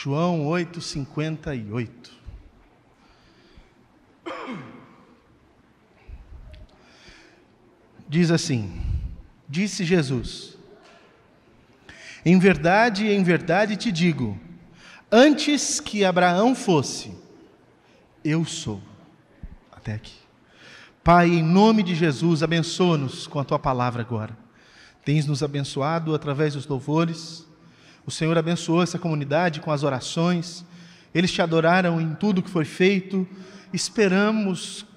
João 8:58. Diz assim: disse Jesus: em verdade te digo, antes que Abraão fosse, eu sou. Até aqui. Pai, em nome de Jesus, abençoa-nos com a Tua palavra agora. Tens nos abençoado através dos louvores. O Senhor abençoou essa comunidade com as orações. Eles Te adoraram em tudo que foi feito. Esperamos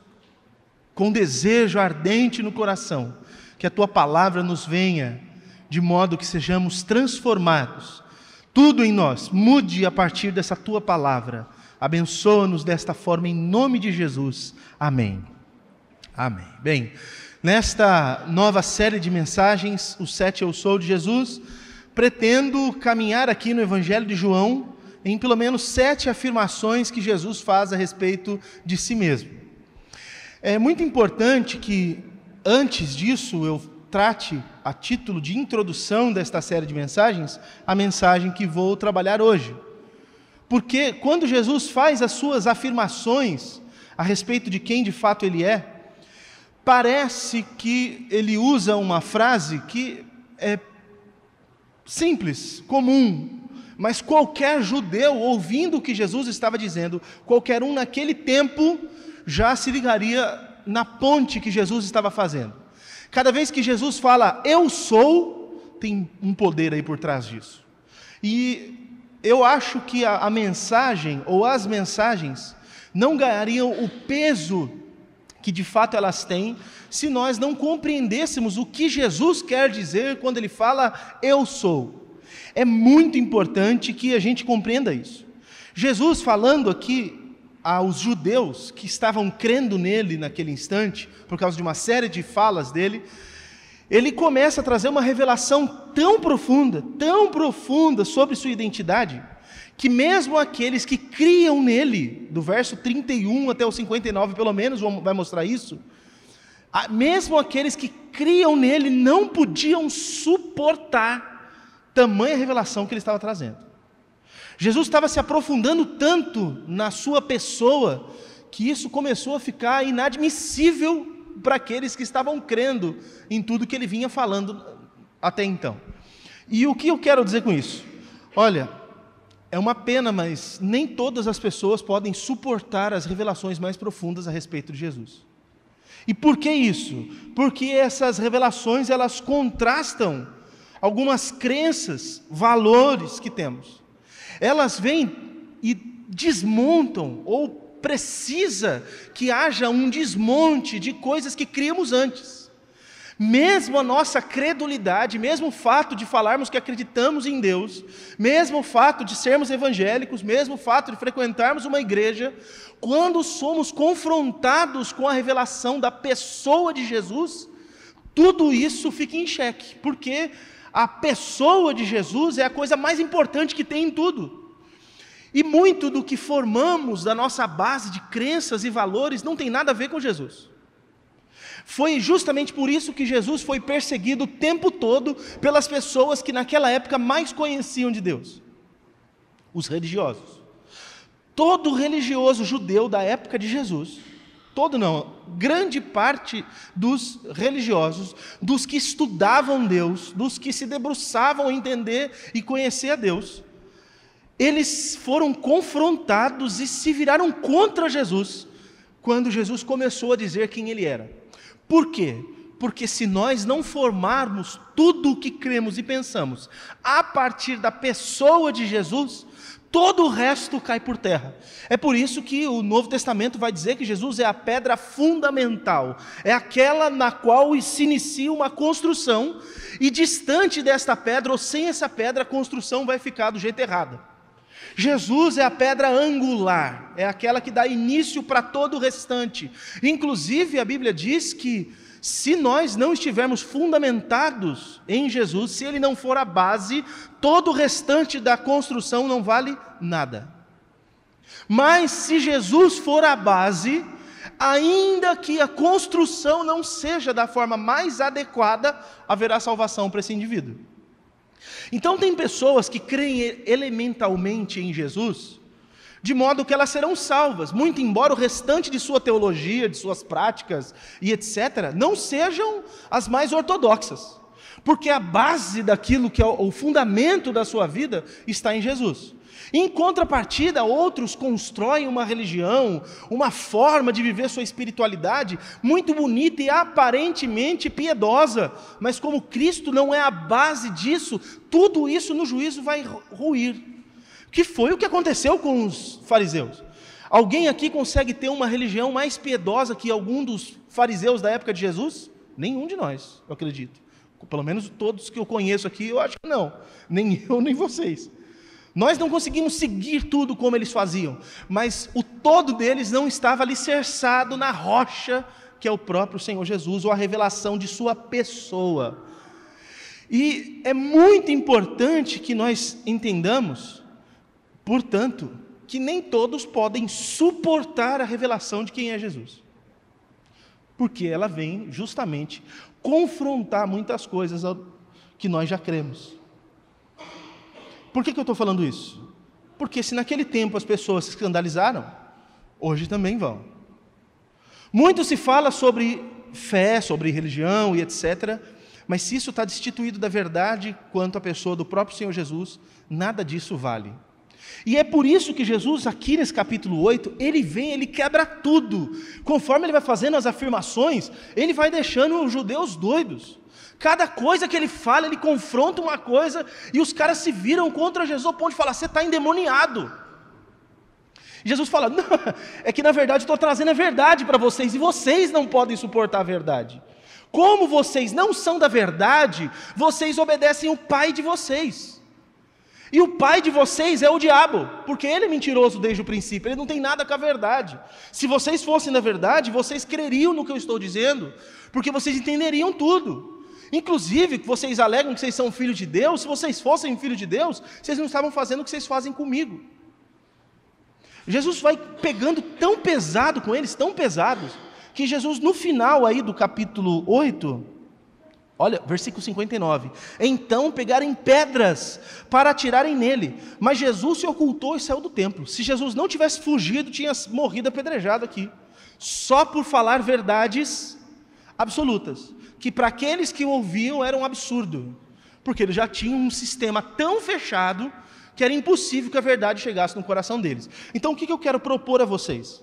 com desejo ardente no coração que a Tua palavra nos venha, de modo que sejamos transformados. Tudo em nós mude a partir dessa Tua palavra. Abençoa-nos desta forma em nome de Jesus. Amém. Amém. Bem, nesta nova série de mensagens, o 7 Eu Sou de Jesus, pretendo caminhar aqui no Evangelho de João em pelo menos 7 afirmações que Jesus faz a respeito de si mesmo. É muito importante que, antes disso, eu trate, a título de introdução desta série de mensagens, a mensagem que vou trabalhar hoje. Porque quando Jesus faz as suas afirmações a respeito de quem de fato Ele é, parece que Ele usa uma frase que é simples, comum, mas qualquer judeu, ouvindo o que Jesus estava dizendo, qualquer um naquele tempo, já se ligaria na ponte que Jesus estava fazendo. Cada vez que Jesus fala, eu sou, tem um poder aí por trás disso. E eu acho que a mensagem, ou as mensagens, não ganhariam o peso que de fato elas têm, se nós não compreendêssemos o que Jesus quer dizer quando Ele fala, eu sou. É muito importante que a gente compreenda isso. Jesus falando aqui aos judeus que estavam crendo nele naquele instante, por causa de uma série de falas dele, Ele começa a trazer uma revelação tão profunda sobre sua identidade, que mesmo aqueles que criam nele, do verso 31 até o 59 pelo menos, vai mostrar isso, mesmo aqueles que criam nele não podiam suportar tamanha revelação que ele estava trazendo. Jesus estava se aprofundando tanto na sua pessoa, que isso começou a ficar inadmissível para aqueles que estavam crendo em tudo que ele vinha falando até então. E o que eu quero dizer com isso? Olha, é uma pena, mas nem todas as pessoas podem suportar as revelações mais profundas a respeito de Jesus. E por que isso? Porque essas revelações, elas contrastam algumas crenças, valores que temos. Elas vêm e desmontam, ou precisa que haja um desmonte de coisas que criamos antes. Mesmo a nossa credulidade, mesmo o fato de falarmos que acreditamos em Deus, mesmo o fato de sermos evangélicos, mesmo o fato de frequentarmos uma igreja, quando somos confrontados com a revelação da pessoa de Jesus, tudo isso fica em xeque, porque a pessoa de Jesus é a coisa mais importante que tem em tudo. E muito do que formamos da nossa base de crenças e valores não tem nada a ver com Jesus. Foi justamente por isso que Jesus foi perseguido o tempo todo pelas pessoas que naquela época mais conheciam de Deus. Os religiosos. Todo religioso judeu da época de Jesus, grande parte dos religiosos, dos que estudavam Deus, dos que se debruçavam em entender e conhecer a Deus, eles foram confrontados e se viraram contra Jesus, quando Jesus começou a dizer quem Ele era. Por quê? Porque se nós não formarmos tudo o que cremos e pensamos a partir da pessoa de Jesus, todo o resto cai por terra. É por isso que o Novo Testamento vai dizer que Jesus é a pedra fundamental, é aquela na qual se inicia uma construção, e distante desta pedra, ou sem essa pedra, a construção vai ficar do jeito errado. Jesus é a pedra angular, é aquela que dá início para todo o restante. Inclusive, a Bíblia diz que se nós não estivermos fundamentados em Jesus, se Ele não for a base, todo o restante da construção não vale nada. Mas se Jesus for a base, ainda que a construção não seja da forma mais adequada, haverá salvação para esse indivíduo. Então tem pessoas que creem elementalmente em Jesus, de modo que elas serão salvas, muito embora o restante de sua teologia, de suas práticas e etc., não sejam as mais ortodoxas, porque a base daquilo que é o fundamento da sua vida está em Jesus. Em contrapartida, outros constroem uma religião, uma forma de viver sua espiritualidade muito bonita e aparentemente piedosa, mas como Cristo não é a base disso, tudo isso no juízo vai ruir. Que foi o que aconteceu com os fariseus. Alguém aqui consegue ter uma religião mais piedosa que algum dos fariseus da época de Jesus? Nenhum de nós, eu acredito. Pelo menos todos que eu conheço aqui, eu acho que não. Nem eu, nem vocês. Nós não conseguimos seguir tudo como eles faziam, mas o todo deles não estava alicerçado na rocha, que é o próprio Senhor Jesus, ou a revelação de sua pessoa. E é muito importante que nós entendamos, portanto, que nem todos podem suportar a revelação de quem é Jesus. Porque ela vem justamente confrontar muitas coisas que nós já cremos. Por que eu estou falando isso? Porque se naquele tempo as pessoas se escandalizaram, hoje também vão. Muito se fala sobre fé, sobre religião e etc., mas se isso está destituído da verdade quanto à pessoa do próprio Senhor Jesus, nada disso vale. E é por isso que Jesus, aqui nesse capítulo 8, ele vem, ele quebra tudo. Conforme ele vai fazendo as afirmações, ele vai deixando os judeus doidos. Cada coisa que ele fala, ele confronta uma coisa, e os caras se viram contra Jesus ao ponto de falar, você está endemoniado. Jesus fala, não, é que na verdade eu estou trazendo a verdade para vocês, e vocês não podem suportar a verdade. Como vocês não são da verdade, vocês obedecem o pai de vocês. E o pai de vocês é o diabo, porque ele é mentiroso desde o princípio, ele não tem nada com a verdade. Se vocês fossem da verdade, vocês creriam no que eu estou dizendo, porque vocês entenderiam tudo. Inclusive, que vocês alegam que vocês são filhos de Deus, se vocês fossem filhos de Deus, vocês não estavam fazendo o que vocês fazem comigo. Jesus vai pegando tão pesado com eles, tão pesados, que Jesus no final aí do capítulo 8, olha, versículo 59, então pegarem pedras para atirarem nele, mas Jesus se ocultou e saiu do templo. Se Jesus não tivesse fugido, tinha morrido apedrejado aqui, só por falar verdades absolutas, que para aqueles que o ouviam era um absurdo, porque ele já tinha um sistema tão fechado, que era impossível que a verdade chegasse no coração deles. Então o que eu quero propor a vocês?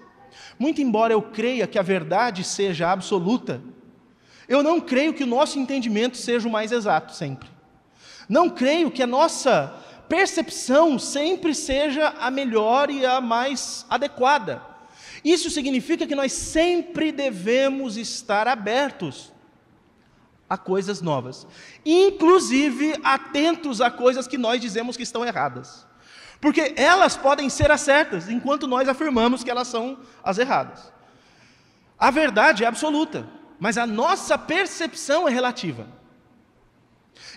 Muito embora eu creia que a verdade seja absoluta, eu não creio que o nosso entendimento seja o mais exato sempre. Não creio que a nossa percepção sempre seja a melhor e a mais adequada. Isso significa que nós sempre devemos estar abertos a coisas novas, inclusive atentos a coisas que nós dizemos que estão erradas, porque elas podem ser as certas, enquanto nós afirmamos que elas são as erradas. A verdade é absoluta, mas a nossa percepção é relativa.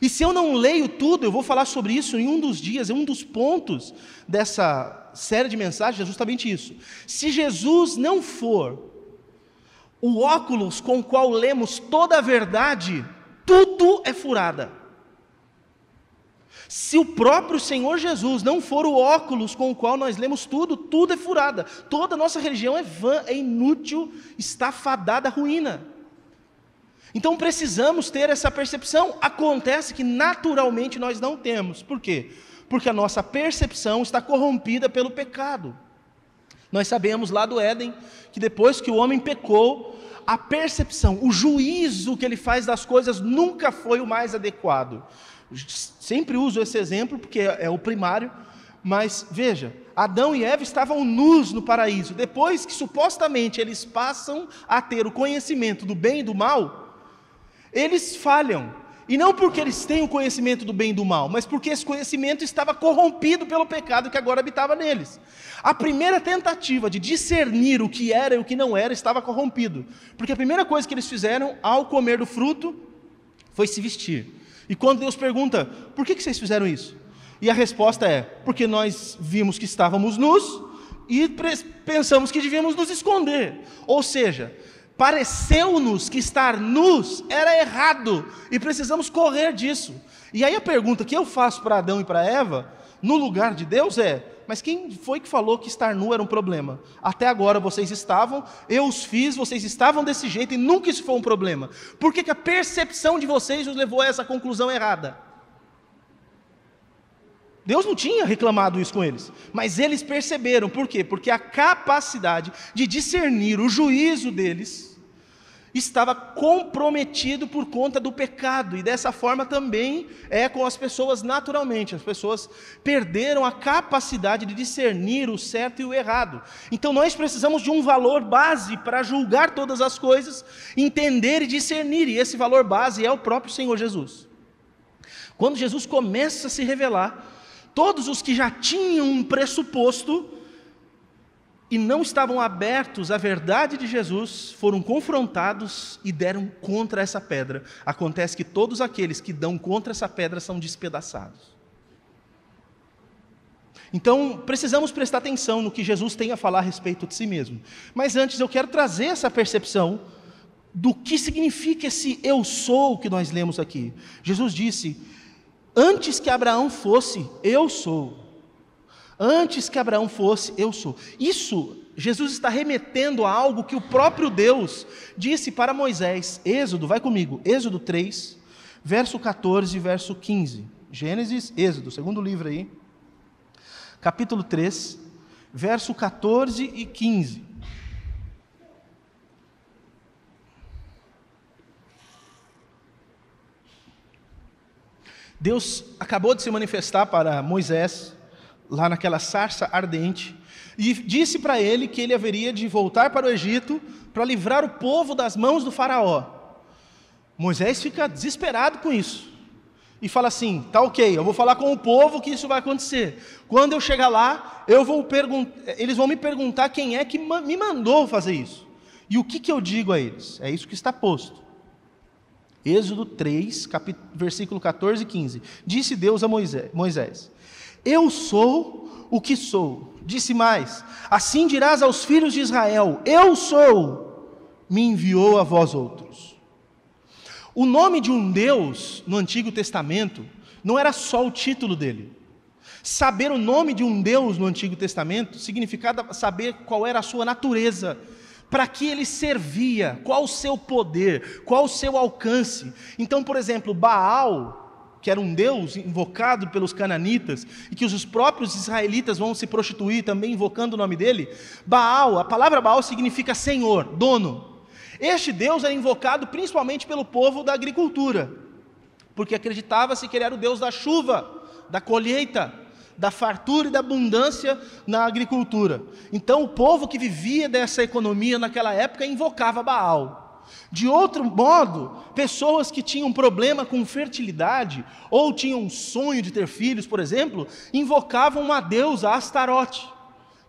E se eu não leio tudo, eu vou falar sobre isso em um dos dias, em um dos pontos dessa série de mensagens, é justamente isso. Se Jesus não for o óculos com o qual lemos toda a verdade, tudo é furada. Se o próprio Senhor Jesus não for o óculos com o qual nós lemos tudo, tudo é furada. Toda a nossa religião é vã, é inútil, está fadada à ruína. Então precisamos ter essa percepção. Acontece que naturalmente nós não temos. Por quê? Porque a nossa percepção está corrompida pelo pecado. Nós sabemos lá do Éden, que depois que o homem pecou, a percepção, o juízo que ele faz das coisas nunca foi o mais adequado. Sempre uso esse exemplo porque é o primário, mas veja, Adão e Eva estavam nus no paraíso. Depois que supostamente eles passam a ter o conhecimento do bem e do mal, eles falham. E não porque eles têm o conhecimento do bem e do mal, mas porque esse conhecimento estava corrompido pelo pecado que agora habitava neles. A primeira tentativa de discernir o que era e o que não era estava corrompido. Porque a primeira coisa que eles fizeram ao comer do fruto foi se vestir. E quando Deus pergunta, por que vocês fizeram isso? E a resposta é, porque nós vimos que estávamos nus e pensamos que devíamos nos esconder. Ou seja, pareceu-nos que estar nus era errado e precisamos correr disso. E aí a pergunta que eu faço para Adão e para Eva, no lugar de Deus, é: mas quem foi que falou que estar nu era um problema? Até agora vocês estavam, eu os fiz, vocês estavam desse jeito e nunca isso foi um problema. Por que a percepção de vocês os levou a essa conclusão errada? Deus não tinha reclamado isso com eles, mas eles perceberam. Por quê? Porque a capacidade de discernir o juízo deles estava comprometido por conta do pecado, e dessa forma também é com as pessoas naturalmente. As pessoas perderam a capacidade de discernir o certo e o errado. Então nós precisamos de um valor base para julgar todas as coisas, entender e discernir, e esse valor base é o próprio Senhor Jesus. Quando Jesus começa a se revelar, todos os que já tinham um pressuposto e não estavam abertos à verdade de Jesus, foram confrontados e deram contra essa pedra. Acontece que todos aqueles que dão contra essa pedra são despedaçados. Então, precisamos prestar atenção no que Jesus tem a falar a respeito de si mesmo. Mas antes eu quero trazer essa percepção do que significa esse eu sou que nós lemos aqui. Jesus disse: antes que Abraão fosse, eu sou. Antes que Abraão fosse, eu sou. Isso, Jesus está remetendo a algo que o próprio Deus disse para Moisés. Êxodo, vai comigo, Êxodo 3, verso 14 e verso 15. Gênesis, Êxodo, segundo livro aí. Capítulo 3, verso 14 e 15. Deus acabou de se manifestar para Moisés, lá naquela sarça ardente, e disse para ele que ele haveria de voltar para o Egito para livrar o povo das mãos do faraó. Moisés fica desesperado com isso e fala assim: tá ok, eu vou falar com o povo que isso vai acontecer. Quando eu chegar lá, eles vão me perguntar quem é que me mandou fazer isso. E o que eu digo a eles? É isso que está posto. Êxodo 3, versículo 14 e 15. Disse Deus a Moisés: eu sou o que sou. Disse mais: assim dirás aos filhos de Israel: eu sou, me enviou a vós outros. O nome de um Deus no Antigo Testamento não era só o título dele. Saber o nome de um Deus no Antigo Testamento significava saber qual era a sua natureza, para que ele servia, qual o seu poder, qual o seu alcance. Então, por exemplo, Baal, que era um deus invocado pelos cananitas, e que os próprios israelitas vão se prostituir também invocando o nome dele. Baal, a palavra Baal significa senhor, dono. Este deus era invocado principalmente pelo povo da agricultura, porque acreditava-se que ele era o deus da chuva, da colheita, da fartura e da abundância na agricultura. Então o povo que vivia dessa economia naquela época invocava Baal. De outro modo, pessoas que tinham problema com fertilidade, ou tinham um sonho de ter filhos, por exemplo, invocavam uma deusa, Astarote,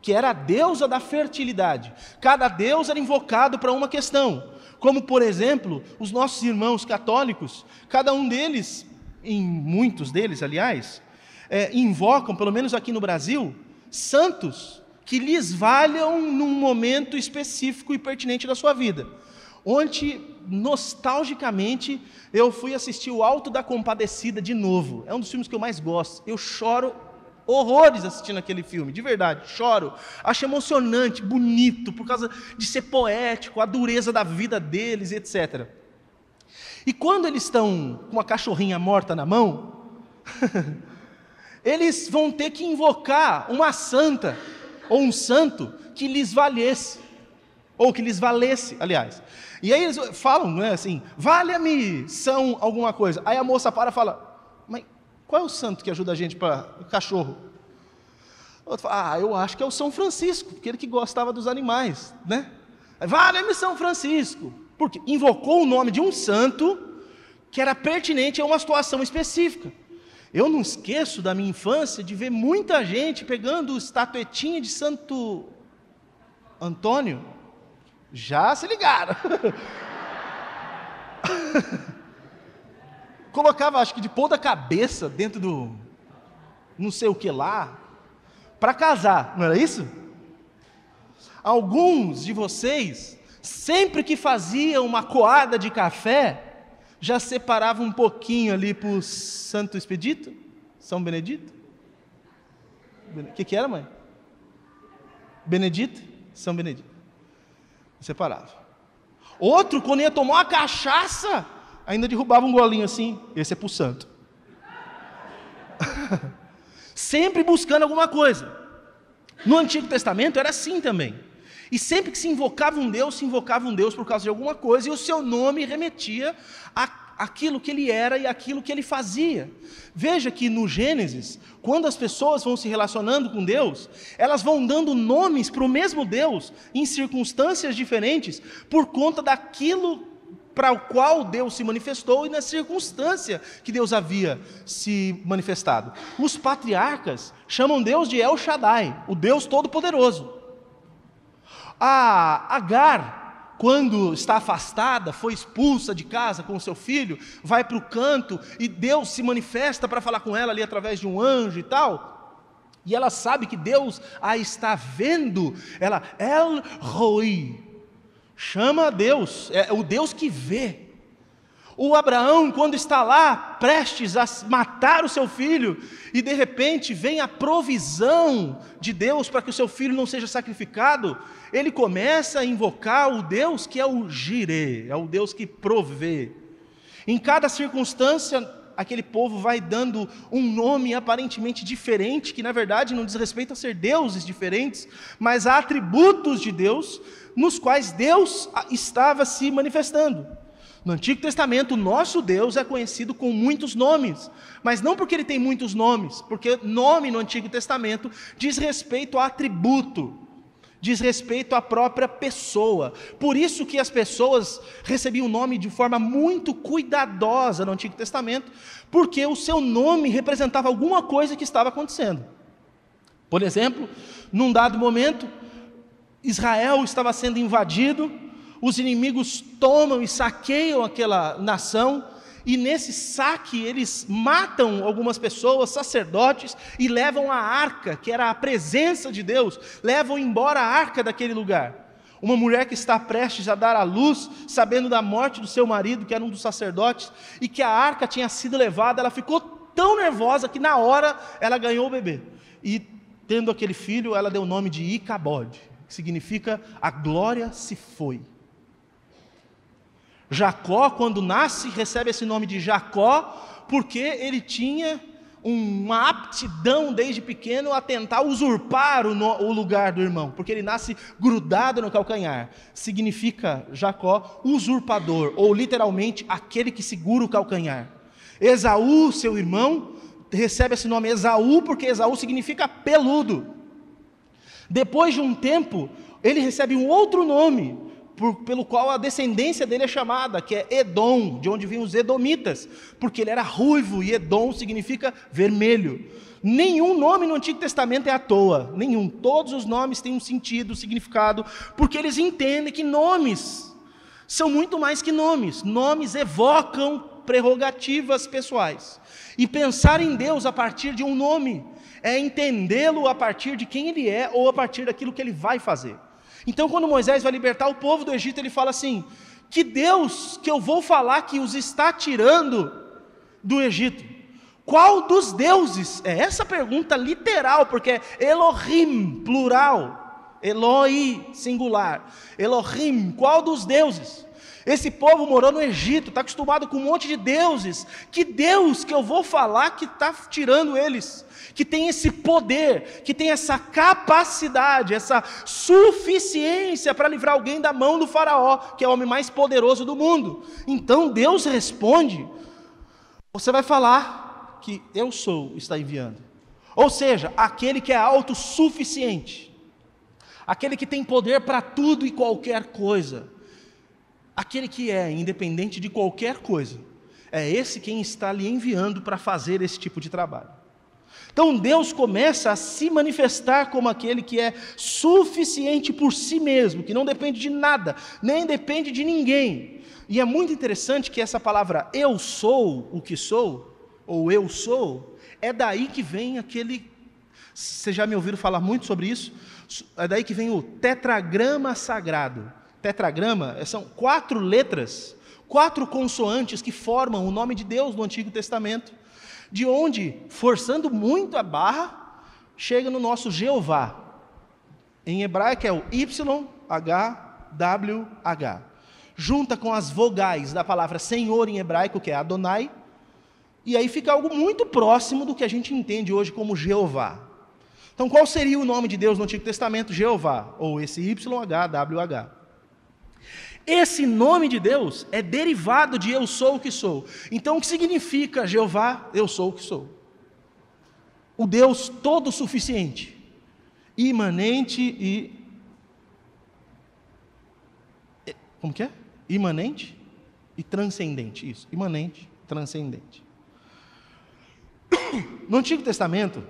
que era a deusa da fertilidade. Cada deus era invocado para uma questão, como por exemplo, os nossos irmãos católicos, cada um deles, muitos deles aliás, invocam, pelo menos aqui no Brasil, santos que lhes valham num momento específico e pertinente da sua vida. Ontem, nostalgicamente, eu fui assistir o Alto da Compadecida de novo. É um dos filmes que eu mais gosto. Eu choro horrores assistindo aquele filme, de verdade, choro. Acho emocionante, bonito, por causa de ser poético, a dureza da vida deles, etc. E quando eles estão com uma cachorrinha morta na mão, eles vão ter que invocar uma santa, ou um santo, que lhes valesse, ou que lhes valesse, aliás. E aí eles falam, não é assim, valha-me São alguma coisa. Aí a moça para e fala: mas qual é o santo que ajuda a gente para o cachorro? O outro fala: eu acho que é o São Francisco, porque ele que gostava dos animais, né? Valha-me São Francisco, porque invocou o nome de um santo que era pertinente a uma situação específica. Eu não esqueço da minha infância de ver muita gente pegando estatuetinha de Santo Antônio. Já se ligaram. Colocava, acho que de ponta cabeça dentro do não sei o que lá, para casar, não era isso? Alguns de vocês, sempre que faziam uma coada de café, já separava um pouquinho ali para o Santo Expedito? São Benedito? O que era, mãe? Benedito? São Benedito. Separava. Outro, quando ia tomar uma cachaça, ainda derrubava um golinho assim. Esse é para o santo. Sempre buscando alguma coisa. No Antigo Testamento era assim também. E sempre que se invocava um Deus por causa de alguma coisa, e o seu nome remetia àquilo que ele era e àquilo que ele fazia. Veja que no Gênesis, quando as pessoas vão se relacionando com Deus, elas vão dando nomes para o mesmo Deus, em circunstâncias diferentes, por conta daquilo para o qual Deus se manifestou e na circunstância que Deus havia se manifestado. Os patriarcas chamam Deus de El Shaddai, o Deus Todo-Poderoso. A Agar, quando está afastada, foi expulsa de casa com o seu filho, vai para o canto e Deus se manifesta para falar com ela ali através de um anjo e tal, e ela sabe que Deus a está vendo, ela, El Roi, chama a Deus, é o Deus que vê. O Abraão, quando está lá, prestes a matar o seu filho, e de repente vem a provisão de Deus para que o seu filho não seja sacrificado, ele começa a invocar o Deus que é o Jireh, é o Deus que provê. Em cada circunstância, aquele povo vai dando um nome aparentemente diferente, que na verdade não diz respeito a ser deuses diferentes, mas a atributos de Deus, nos quais Deus estava se manifestando. No Antigo Testamento, o nosso Deus é conhecido com muitos nomes, mas não porque ele tem muitos nomes, porque nome no Antigo Testamento diz respeito a atributo, diz respeito à própria pessoa. Por isso que as pessoas recebiam o nome de forma muito cuidadosa no Antigo Testamento, porque o seu nome representava alguma coisa que estava acontecendo. Por exemplo, num dado momento, Israel estava sendo invadido, os inimigos tomam e saqueiam aquela nação, e nesse saque eles matam algumas pessoas, sacerdotes, e levam a arca, que era a presença de Deus, levam embora a arca daquele lugar. Uma mulher que está prestes a dar à luz, sabendo da morte do seu marido, que era um dos sacerdotes, e que a arca tinha sido levada, ela ficou tão nervosa que na hora ela ganhou o bebê. E tendo aquele filho, ela deu o nome de Icabode, que significa a glória se foi. Jacó, quando nasce, recebe esse nome de Jacó, porque ele tinha uma aptidão desde pequeno a tentar usurpar o lugar do irmão, porque ele nasce grudado no calcanhar. Significa Jacó usurpador, ou literalmente aquele que segura o calcanhar. Esaú, seu irmão, recebe esse nome Esaú, porque Esaú significa peludo. Depois de um tempo, ele recebe um outro nome, pelo qual a descendência dele é chamada, que é Edom, de onde vinham os edomitas, porque ele era ruivo, e Edom significa vermelho. Nenhum nome no Antigo Testamento é à toa, nenhum. Todos os nomes têm um sentido, significado, porque eles entendem que nomes são muito mais que nomes. Nomes evocam prerrogativas pessoais. E pensar em Deus a partir de um nome é entendê-lo a partir de quem ele é ou a partir daquilo que ele vai fazer. Então, quando Moisés vai libertar o povo do Egito, ele fala assim: que Deus que eu vou falar que os está tirando do Egito? Qual dos deuses? É essa pergunta literal, porque é Elohim, plural, Eloi, singular. Elohim, qual dos deuses? Esse povo morou no Egito, está acostumado com um monte de deuses. Que Deus que eu vou falar que está tirando eles? Que tem esse poder, que tem essa capacidade, essa suficiência para livrar alguém da mão do faraó, que é o homem mais poderoso do mundo. Então Deus responde: você vai falar que eu sou, está enviando. Ou seja, aquele que é autossuficiente, aquele que tem poder para tudo e qualquer coisa, aquele que é independente de qualquer coisa, é esse quem está lhe enviando para fazer esse tipo de trabalho. Então Deus começa a se manifestar como aquele que é suficiente por si mesmo, que não depende de nada, nem depende de ninguém. E é muito interessante que essa palavra eu sou o que sou, ou eu sou, é daí que vem aquele, vocês já me ouviram falar muito sobre isso, é daí que vem o tetragrama sagrado. Tetragrama são 4 letras 4 consoantes que formam o nome de Deus no Antigo Testamento, de onde, forçando muito a barra, chega no nosso Jeová. Em hebraico é o YHWH. Junta com as vogais da palavra Senhor em hebraico, que é Adonai, e aí fica algo muito próximo do que a gente entende hoje como Jeová. Então, qual seria o nome de Deus no Antigo Testamento? Jeová, ou esse YHWH. Esse nome de Deus é derivado de eu sou o que sou. Então, o que significa Jeová? Eu sou o que sou. O Deus todo suficiente, imanente e... Como que é? Imanente e transcendente. Isso, imanente, transcendente. No Antigo Testamento,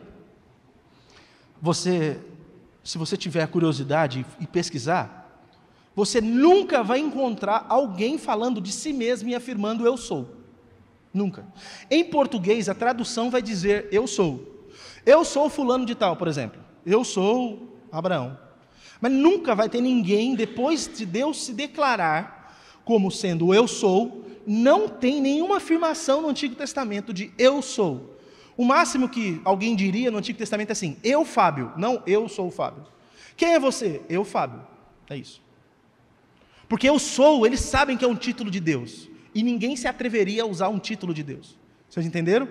se você tiver curiosidade e pesquisar, você nunca vai encontrar alguém falando de si mesmo e afirmando eu sou. Nunca. Em português, a tradução vai dizer eu sou. Eu sou fulano de tal, por exemplo. Eu sou Abraão. Mas nunca vai ter ninguém, depois de Deus se declarar como sendo eu sou, não tem nenhuma afirmação no Antigo Testamento de eu sou. O máximo que alguém diria no Antigo Testamento é assim, eu, Fábio. Não, eu sou o Fábio. Quem é você? Eu, Fábio. É isso. Porque eu sou, eles sabem que é um título de Deus. E ninguém se atreveria a usar um título de Deus. Vocês entenderam?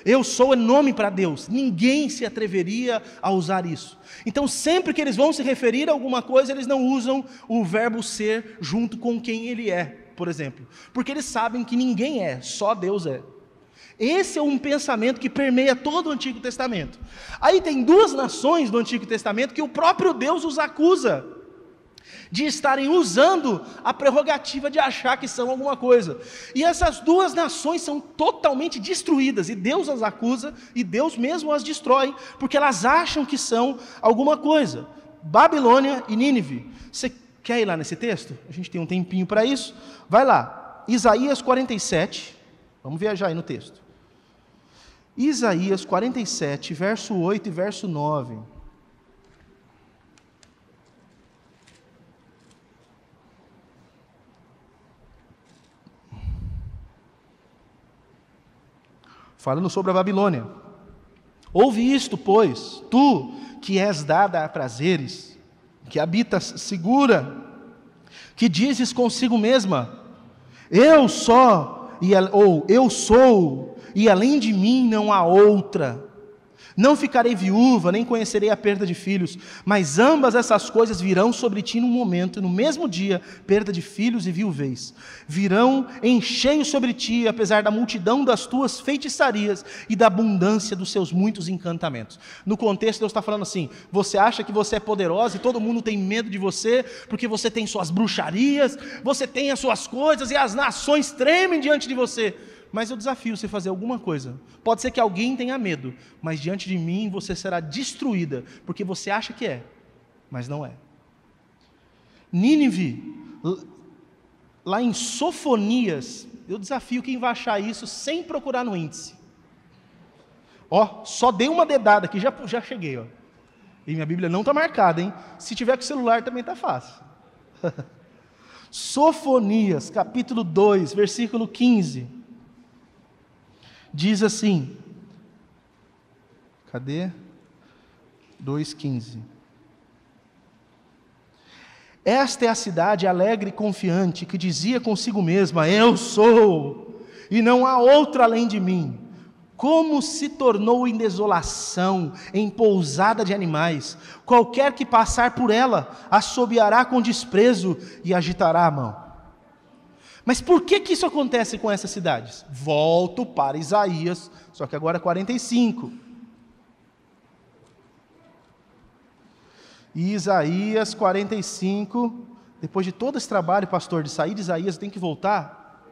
Eu sou é nome para Deus. Ninguém se atreveria a usar isso. Então, sempre que eles vão se referir a alguma coisa, eles não usam o verbo ser junto com quem ele é, por exemplo. Porque eles sabem que ninguém é, só Deus é. Esse é um pensamento que permeia todo o Antigo Testamento. Aí tem 2 nações do Antigo Testamento que o próprio Deus os acusa de estarem usando a prerrogativa de achar que são alguma coisa. E essas 2 nações são totalmente destruídas, e Deus as acusa, e Deus mesmo as destrói, porque elas acham que são alguma coisa. Babilônia e Nínive. Você quer ir lá nesse texto? A gente tem um tempinho para isso. Vai lá, Isaías 47, vamos viajar aí no texto. Isaías 47, verso 8 e verso 9. Falando sobre a Babilônia. Ouve isto, pois, tu que és dada a prazeres, que habitas segura, que dizes consigo mesma, eu só, ou eu sou, e além de mim não há outra. Não ficarei viúva, nem conhecerei a perda de filhos, mas ambas essas coisas virão sobre ti num momento, no mesmo dia, perda de filhos e viuvez. Virão em cheio sobre ti, apesar da multidão das tuas feitiçarias e da abundância dos seus muitos encantamentos. No contexto, Deus está falando assim, você acha que você é poderosa e todo mundo tem medo de você, porque você tem suas bruxarias, você tem as suas coisas e as nações tremem diante de você. Mas eu desafio você a fazer alguma coisa. Pode ser que alguém tenha medo, mas diante de mim você será destruída, porque você acha que é, mas não é. Nínive, lá em Sofonias, eu desafio quem vai achar isso sem procurar no índice. Ó, só dei uma dedada aqui, já cheguei, ó. E minha Bíblia não está marcada, hein? Se tiver com o celular também está fácil. Sofonias, capítulo 2, versículo 15. Diz assim, cadê? 2,15. Esta é a cidade alegre e confiante, que dizia consigo mesma, eu sou, e não há outra além de mim. Como se tornou em desolação, em pousada de animais. Qualquer que passar por ela, assobiará com desprezo e agitará a mão. Mas por que isso acontece com essas cidades? Volto para Isaías, só que agora 45. Isaías 45, depois de todo esse trabalho, pastor, de sair de Isaías, tem que voltar?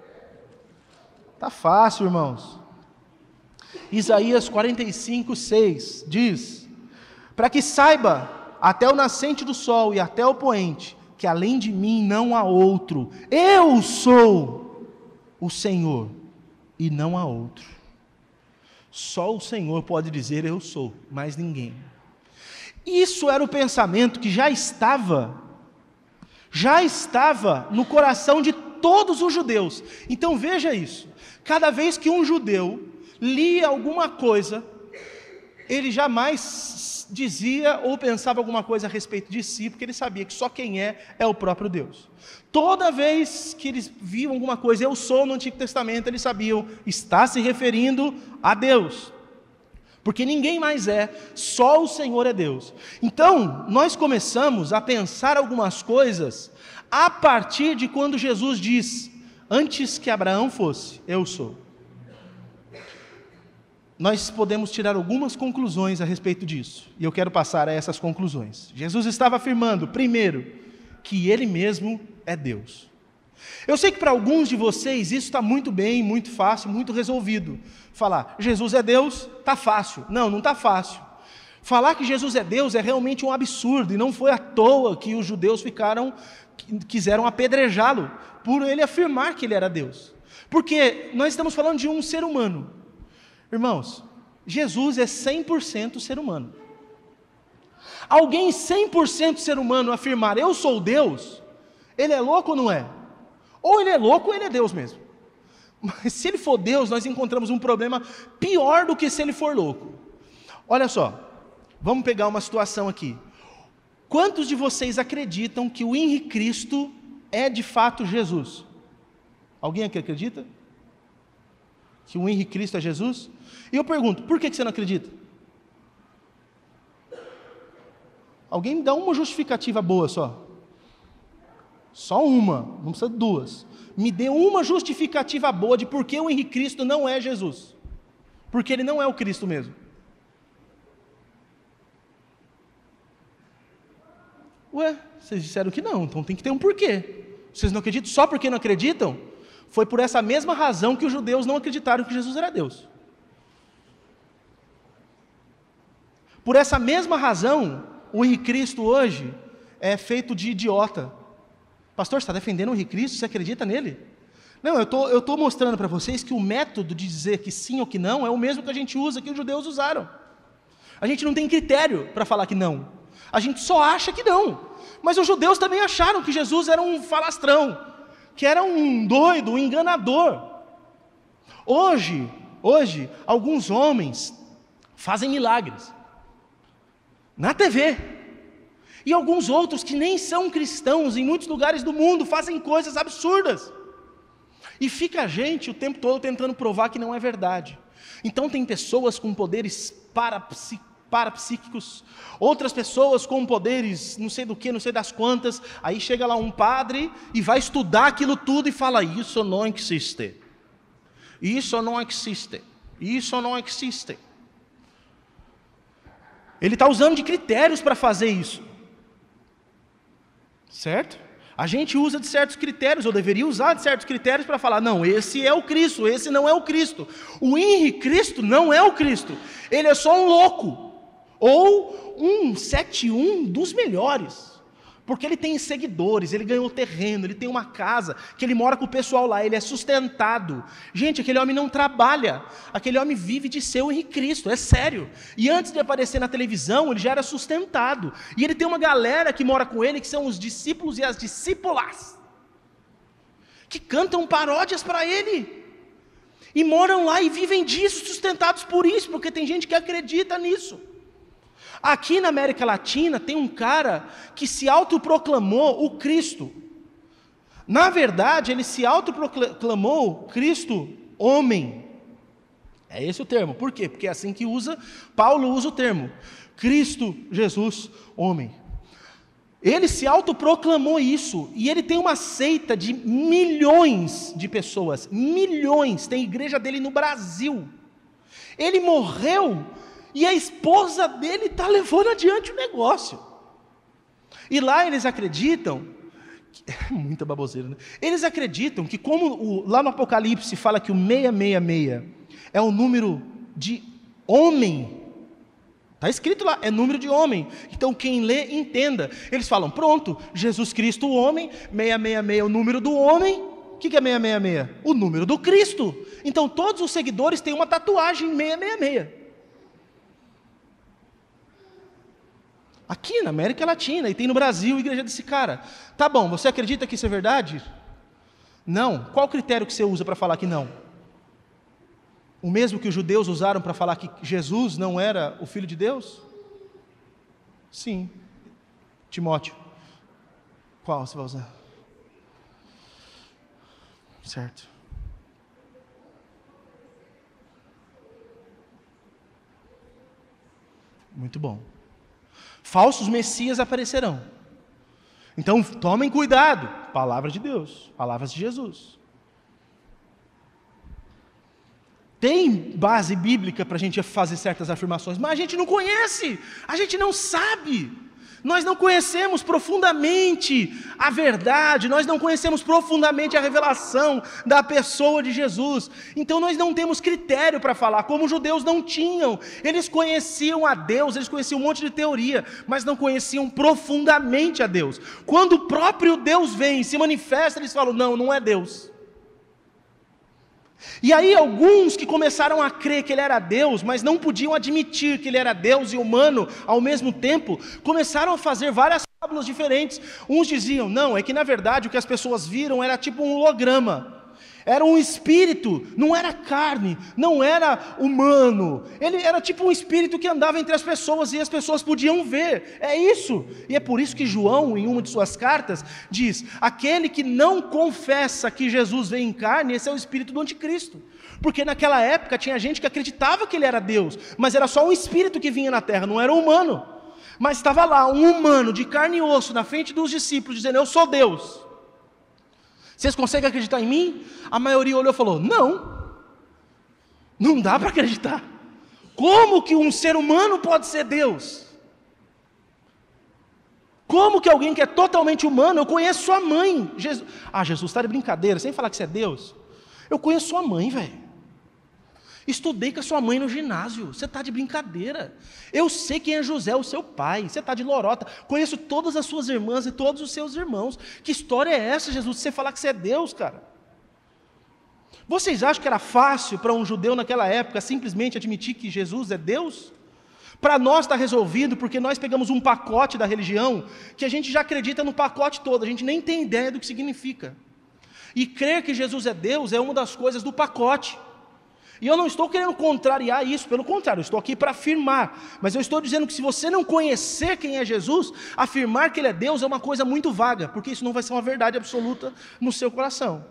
Tá fácil, irmãos. Isaías 45, 6, diz, para que saiba, até o nascente do sol e até o poente, que além de mim não há outro. Eu sou o Senhor e não há outro. Só o Senhor pode dizer eu sou, mais ninguém. Isso era o pensamento que já estava já estava no coração de todos os judeus. Então veja isso, cada vez que um judeu lia alguma coisa, ele jamais dizia ou pensava alguma coisa a respeito de si, porque ele sabia que só quem é o próprio Deus. Toda vez que eles viam alguma coisa, eu sou no Antigo Testamento, eles sabiam, está se referindo a Deus. Porque ninguém mais é, só o Senhor é Deus. Então, nós começamos a pensar algumas coisas a partir de quando Jesus diz, antes que Abraão fosse, eu sou. Nós podemos tirar algumas conclusões a respeito disso, e eu quero passar a essas conclusões. Jesus estava afirmando, primeiro, que Ele mesmo é Deus. Eu sei que para alguns de vocês isso está muito bem, muito fácil, muito resolvido. Falar, Jesus é Deus, está fácil. Não está fácil. Falar que Jesus é Deus é realmente um absurdo, e não foi à toa que os judeus quiseram apedrejá-lo, por ele afirmar que ele era Deus. Porque nós estamos falando de um ser humano. Irmãos, Jesus é 100% ser humano. Alguém 100% ser humano afirmar, eu sou Deus, ele é louco ou não é? Ou ele é louco ou ele é Deus mesmo. Mas se ele for Deus, nós encontramos um problema pior do que se ele for louco. Olha só, vamos pegar uma situação aqui. Quantos de vocês acreditam que o Henrique Cristo é de fato Jesus? Alguém aqui acredita? Que o Henrique Cristo é Jesus? E eu pergunto, por que você não acredita? Alguém me dá uma justificativa boa só. Só uma, não precisa de duas. Me dê uma justificativa boa de por que o Henrique Cristo não é Jesus. Porque ele não é o Cristo mesmo. Ué, vocês disseram que não, então tem que ter um porquê. Vocês não acreditam só porque não acreditam? Foi por essa mesma razão que os judeus não acreditaram que Jesus era Deus. Por essa mesma razão, o Henrique Cristo hoje é feito de idiota. Pastor, você está defendendo o Henrique Cristo? Você acredita nele? Não, eu estou mostrando para vocês que o método de dizer que sim ou que não é o mesmo que a gente usa, que os judeus usaram. A gente não tem critério para falar que não. A gente só acha que não. Mas os judeus também acharam que Jesus era um falastrão, que era um doido, um enganador. Hoje, alguns homens fazem milagres na TV. E alguns outros que nem são cristãos, em muitos lugares do mundo, fazem coisas absurdas. E fica a gente o tempo todo tentando provar que não é verdade. Então tem pessoas com poderes parapsíquicos, outras pessoas com poderes não sei do que, não sei das quantas. Aí chega lá um padre e vai estudar aquilo tudo e fala, isso não existe. Isso não existe. Isso não existe. Ele está usando de critérios para fazer isso. Certo? A gente usa de certos critérios, ou deveria usar de certos critérios para falar, não, esse é o Cristo, esse não é o Cristo. O Henrique Cristo não é o Cristo. Ele é só um louco. Ou um 71 dos melhores. Porque ele tem seguidores, ele ganhou terreno, ele tem uma casa, que ele mora com o pessoal lá, ele é sustentado. Gente, aquele homem não trabalha, aquele homem vive de ser o Henrique Cristo, é sério. E antes de aparecer na televisão, ele já era sustentado. E ele tem uma galera que mora com ele, que são os discípulos e as discípulas, que cantam paródias para ele. E moram lá e vivem disso, sustentados por isso, porque tem gente que acredita nisso. Aqui na América Latina tem um cara que se autoproclamou o Cristo. Na verdade, ele se autoproclamou Cristo homem. É esse o termo. Por quê? Porque é assim que Paulo usa o termo. Cristo Jesus homem. Ele se autoproclamou isso. E ele tem uma seita de milhões de pessoas. Milhões. Tem igreja dele no Brasil. Ele morreu e a esposa dele está levando adiante o negócio. E lá eles acreditam, muita baboseira, né? Eles acreditam que como lá no Apocalipse fala que o 666 é o número de homem, está escrito lá, é número de homem. Então quem lê, entenda. Eles falam, pronto, Jesus Cristo o homem, 666 é o número do homem. O que é 666? O número do Cristo. Então todos os seguidores têm uma tatuagem 666. Aqui na América Latina, e tem no Brasil, a igreja desse cara. Tá bom, você acredita que isso é verdade? Não. Qual o critério que você usa para falar que não? O mesmo que os judeus usaram para falar que Jesus não era o Filho de Deus? Sim. Timóteo. Qual você vai usar? Certo. Muito bom. Falsos messias aparecerão. Então, tomem cuidado. Palavra de Deus, palavras de Jesus. Tem base bíblica para a gente fazer certas afirmações, mas a gente não conhece, a gente não sabe. Nós não conhecemos profundamente a verdade, nós não conhecemos profundamente a revelação da pessoa de Jesus. Então nós não temos critério para falar, como os judeus não tinham. Eles conheciam a Deus, eles conheciam um monte de teoria, mas não conheciam profundamente a Deus. Quando o próprio Deus vem e se manifesta, eles falam, não, não é Deus. E aí alguns que começaram a crer que ele era Deus, mas não podiam admitir que ele era Deus e humano ao mesmo tempo, começaram a fazer várias fábulas diferentes. Uns diziam, não, é que na verdade o que as pessoas viram era tipo um holograma. Era um espírito, não era carne, não era humano. Ele era tipo um espírito que andava entre as pessoas e as pessoas podiam ver. É isso. E é por isso que João, em uma de suas cartas, diz: aquele que não confessa que Jesus veio em carne, esse é o espírito do anticristo. Porque naquela época tinha gente que acreditava que ele era Deus, mas era só um espírito que vinha na terra, não era humano. Mas estava lá um humano de carne e osso na frente dos discípulos, dizendo: eu sou Deus. Vocês conseguem acreditar em mim? A maioria olhou e falou: não, não dá para acreditar. Como que um ser humano pode ser Deus? Como que alguém que é totalmente humano, eu conheço sua mãe, Jesus. Ah, Jesus, está de brincadeira, sem falar que você é Deus. Eu conheço sua mãe, velho. Estudei com a sua mãe no ginásio, você está de brincadeira. Eu sei quem é José, o seu pai, você está de lorota. Conheço todas as suas irmãs e todos os seus irmãos. Que história é essa, Jesus, de você falar que você é Deus, cara? Vocês acham que era fácil para um judeu naquela época simplesmente admitir que Jesus é Deus? Para nós está resolvido, porque nós pegamos um pacote da religião que a gente já acredita no pacote todo, a gente nem tem ideia do que significa. E crer que Jesus é Deus é uma das coisas do pacote. E eu não estou querendo contrariar isso, pelo contrário, eu estou aqui para afirmar. Mas eu estou dizendo que se você não conhecer quem é Jesus, afirmar que Ele é Deus é uma coisa muito vaga, porque isso não vai ser uma verdade absoluta no seu coração.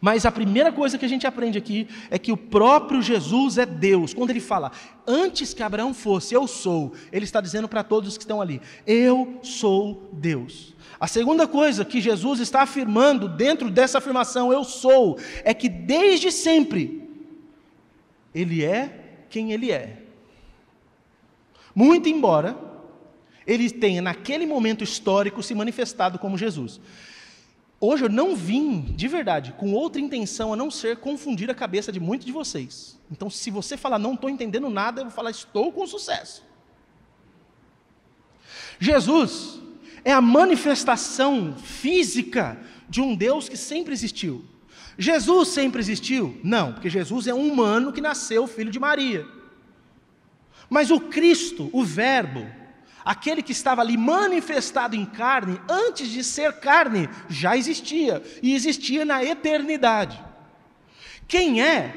Mas a primeira coisa que a gente aprende aqui é que o próprio Jesus é Deus. Quando Ele fala, antes que Abraão fosse, eu sou, Ele está dizendo para todos os que estão ali, eu sou Deus. A segunda coisa que Jesus está afirmando dentro dessa afirmação, eu sou, é que desde sempre, Ele é quem Ele é. Muito embora Ele tenha naquele momento histórico se manifestado como Jesus. Hoje eu não vim, de verdade, com outra intenção a não ser confundir a cabeça de muitos de vocês. Então se você falar, não estou entendendo nada, eu vou falar, estou com sucesso. Jesus é a manifestação física de um Deus que sempre existiu. Jesus sempre existiu? Não, porque Jesus é um humano que nasceu filho de Maria. Mas o Cristo, o Verbo, aquele que estava ali manifestado em carne, antes de ser carne, já existia, e existia na eternidade. Quem é,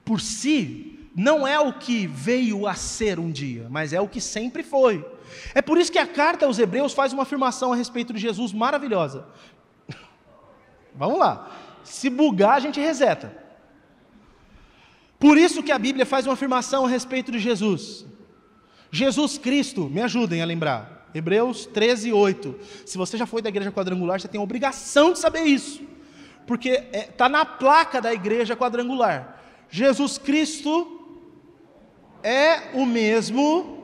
por si, não é o que veio a ser um dia, mas é o que sempre foi. É por isso que a carta aos Hebreus faz uma afirmação a respeito de Jesus maravilhosa. Vamos lá. Se bugar, a gente reseta. Por isso que a Bíblia faz uma afirmação a respeito de Jesus. Jesus Cristo, me ajudem a lembrar. Hebreus 13, 8. Se você já foi da igreja quadrangular, você tem a obrigação de saber isso. Porque está na placa da igreja quadrangular. Jesus Cristo é o mesmo.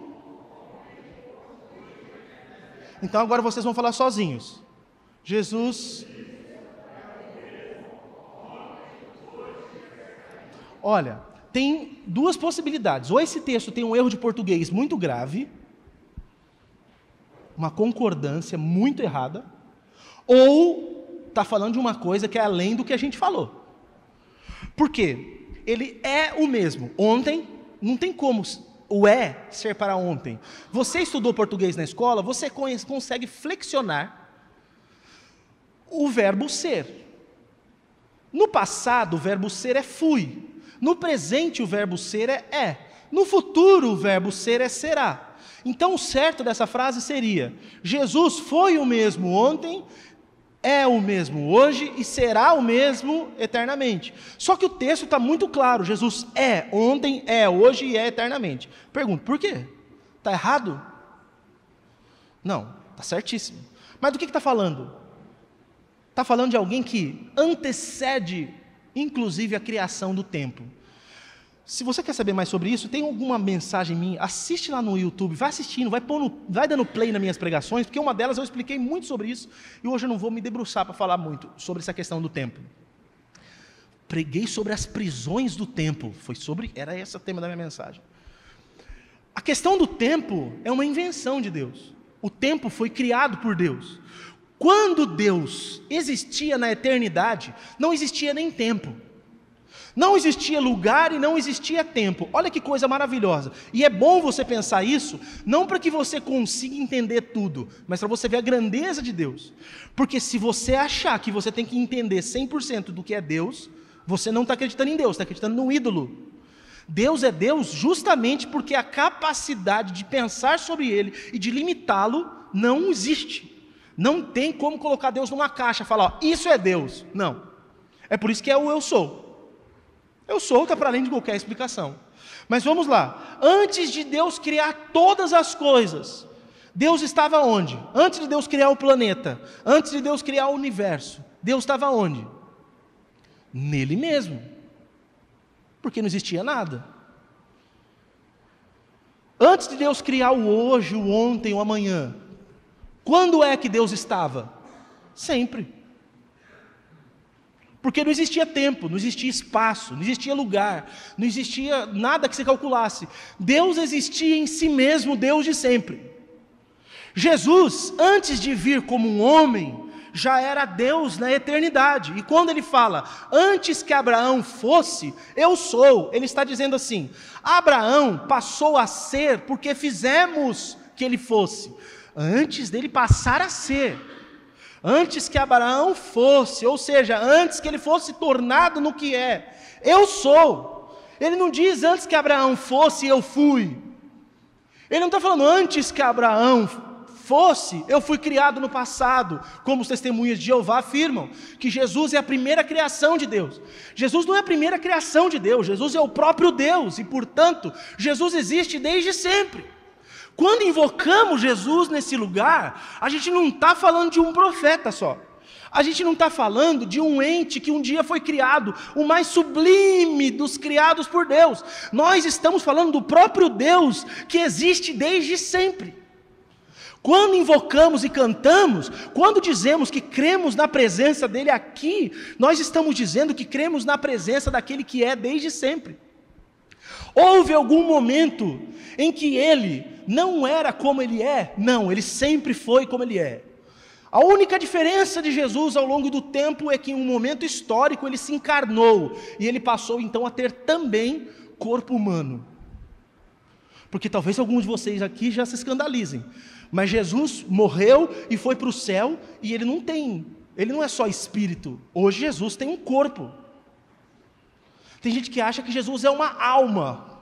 Então agora vocês vão falar sozinhos. Jesus. Olha, tem duas possibilidades. Ou esse texto tem um erro de português muito grave, uma concordância muito errada, ou está falando de uma coisa que é além do que a gente falou. Por quê? Ele é o mesmo. Ontem, não tem como o é ser para ontem. Você estudou português na escola, você consegue flexionar o verbo ser. No passado, o verbo ser é fui. No presente, o verbo ser é. No futuro, o verbo ser é será. Então, o certo dessa frase seria: Jesus foi o mesmo ontem, é o mesmo hoje e será o mesmo eternamente. Só que o texto está muito claro: Jesus é ontem, é hoje e é eternamente. Pergunto, por quê? Está errado? Não, está certíssimo. Mas do que está falando? Está falando de alguém que antecede, inclusive, a criação do tempo. Se você quer saber mais sobre isso, tem alguma mensagem minha, assiste lá no YouTube, vai assistindo, vai dando play nas minhas pregações, porque uma delas eu expliquei muito sobre isso, e hoje eu não vou me debruçar para falar muito sobre essa questão do tempo. Preguei sobre as prisões do tempo, era esse o tema da minha mensagem. A questão do tempo é uma invenção de Deus. O tempo foi criado por Deus. Quando Deus existia na eternidade, não existia nem tempo. Não existia lugar e não existia tempo. Olha que coisa maravilhosa. E é bom você pensar isso, não para que você consiga entender tudo, mas para você ver a grandeza de Deus. Porque se você achar que você tem que entender 100% do que é Deus, você não está acreditando em Deus, está acreditando no ídolo. Deus é Deus justamente porque a capacidade de pensar sobre Ele e de limitá-lo não existe. Não tem como colocar Deus numa caixa e falar, ó, isso é Deus. Não. É por isso que é o eu sou. Eu sou está para além de qualquer explicação. Mas vamos lá. Antes de Deus criar todas as coisas, Deus estava onde? Antes de Deus criar o planeta, antes de Deus criar o universo, Deus estava onde? Nele mesmo. Porque não existia nada. Antes de Deus criar o hoje, o ontem, o amanhã, quando é que Deus estava? Sempre. Porque não existia tempo, não existia espaço, não existia lugar, não existia nada que se calculasse. Deus existia em si mesmo, Deus de sempre. Jesus, antes de vir como um homem, já era Deus na eternidade. E quando ele fala, antes que Abraão fosse, eu sou, ele está dizendo assim, Abraão passou a ser porque fizemos que ele fosse. Antes dele passar a ser, antes que Abraão fosse, ou seja, antes que ele fosse tornado no que é, eu sou. Ele não diz antes que Abraão fosse, eu fui. Ele não está falando antes que Abraão fosse, eu fui criado no passado, como os testemunhas de Jeová afirmam, que Jesus é a primeira criação de Deus. Jesus não é a primeira criação de Deus, Jesus é o próprio Deus, e portanto, Jesus existe desde sempre. Quando invocamos Jesus nesse lugar, a gente não está falando de um profeta só. A gente não está falando de um ente que um dia foi criado, o mais sublime dos criados por Deus. Nós estamos falando do próprio Deus que existe desde sempre. Quando invocamos e cantamos, quando dizemos que cremos na presença dEle aqui, nós estamos dizendo que cremos na presença daquele que é desde sempre. Houve algum momento em que Ele não era como Ele é? Não, Ele sempre foi como Ele é. A única diferença de Jesus ao longo do tempo é que em um momento histórico Ele se encarnou, e Ele passou então a ter também corpo humano. Porque talvez alguns de vocês aqui já se escandalizem, mas Jesus morreu e foi para o céu, e Ele não é só espírito, hoje Jesus tem um corpo. Tem gente que acha que Jesus é uma alma,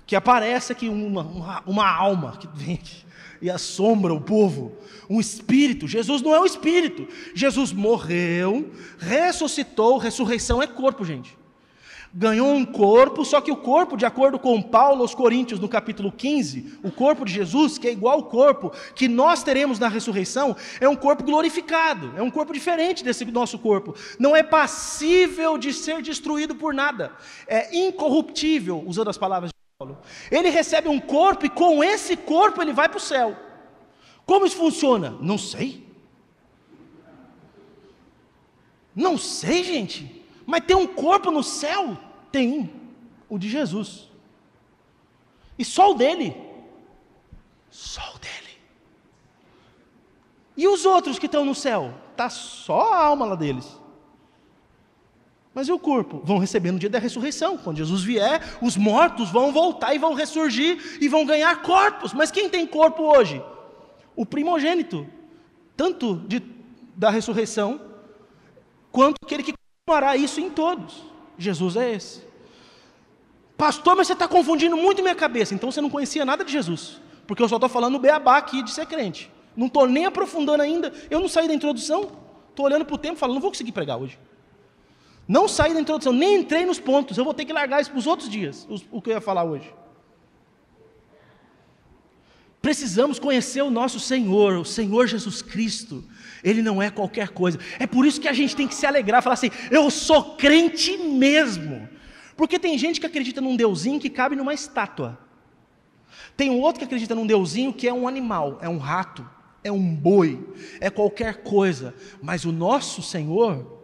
que aparece aqui uma alma que vem aqui e assombra o povo, um espírito. Jesus não é um espírito, Jesus morreu, ressuscitou, ressurreição é corpo, gente. Ganhou um corpo, só que o corpo, de acordo com Paulo aos Coríntios, no capítulo 15, o corpo de Jesus, que é igual ao corpo que nós teremos na ressurreição, é um corpo glorificado, é um corpo diferente desse nosso corpo, não é passível de ser destruído por nada, é incorruptível, usando as palavras de Paulo. Ele recebe um corpo e com esse corpo ele vai para o céu. Como isso funciona? Não sei. Não sei, gente. Mas tem um corpo no céu? Tem, o de Jesus. E só o dele. Só o dele. E os outros que estão no céu? Está só a alma lá deles. Mas e o corpo? Vão receber no dia da ressurreição. Quando Jesus vier, os mortos vão voltar e vão ressurgir e vão ganhar corpos. Mas quem tem corpo hoje? O primogênito, tanto da ressurreição, quanto aquele que fará isso em todos. Jesus é esse. Pastor, mas você está confundindo muito minha cabeça. Então você não conhecia nada de Jesus, porque eu só estou falando o beabá aqui de ser crente. Não estou nem aprofundando ainda. Eu não saí da introdução. Estou olhando para o tempo e falando, não vou conseguir pregar hoje. Não saí da introdução, nem entrei nos pontos. Eu vou ter que largar isso para os outros dias, o que eu ia falar hoje. Precisamos conhecer o nosso Senhor, o Senhor Jesus Cristo. Ele não é qualquer coisa. É por isso que a gente tem que se alegrar, falar assim, eu sou crente mesmo. Porque tem gente que acredita num deusinho que cabe numa estátua. Tem um outro que acredita num deusinho que é um animal, é um rato, é um boi, é qualquer coisa. Mas o nosso Senhor,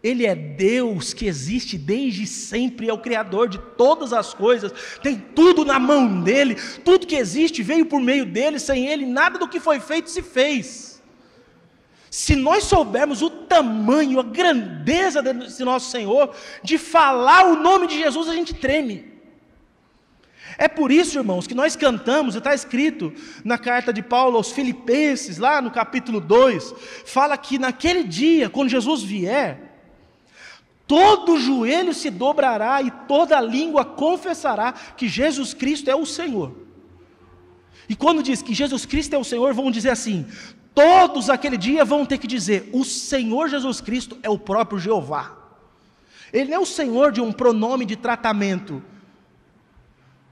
Ele é Deus que existe desde sempre, é o Criador de todas as coisas, tem tudo na mão dEle, tudo que existe veio por meio dEle, sem Ele nada do que foi feito se fez. Se nós soubermos o tamanho, a grandeza desse nosso Senhor, de falar o nome de Jesus a gente treme. É por isso, irmãos, que nós cantamos, está escrito na carta de Paulo aos Filipenses, lá no capítulo 2, fala que naquele dia, quando Jesus vier, todo joelho se dobrará e toda língua confessará que Jesus Cristo é o Senhor. E quando diz que Jesus Cristo é o Senhor, vão dizer assim, todos aquele dia vão ter que dizer, o Senhor Jesus Cristo é o próprio Jeová. Ele não é o Senhor de um pronome de tratamento,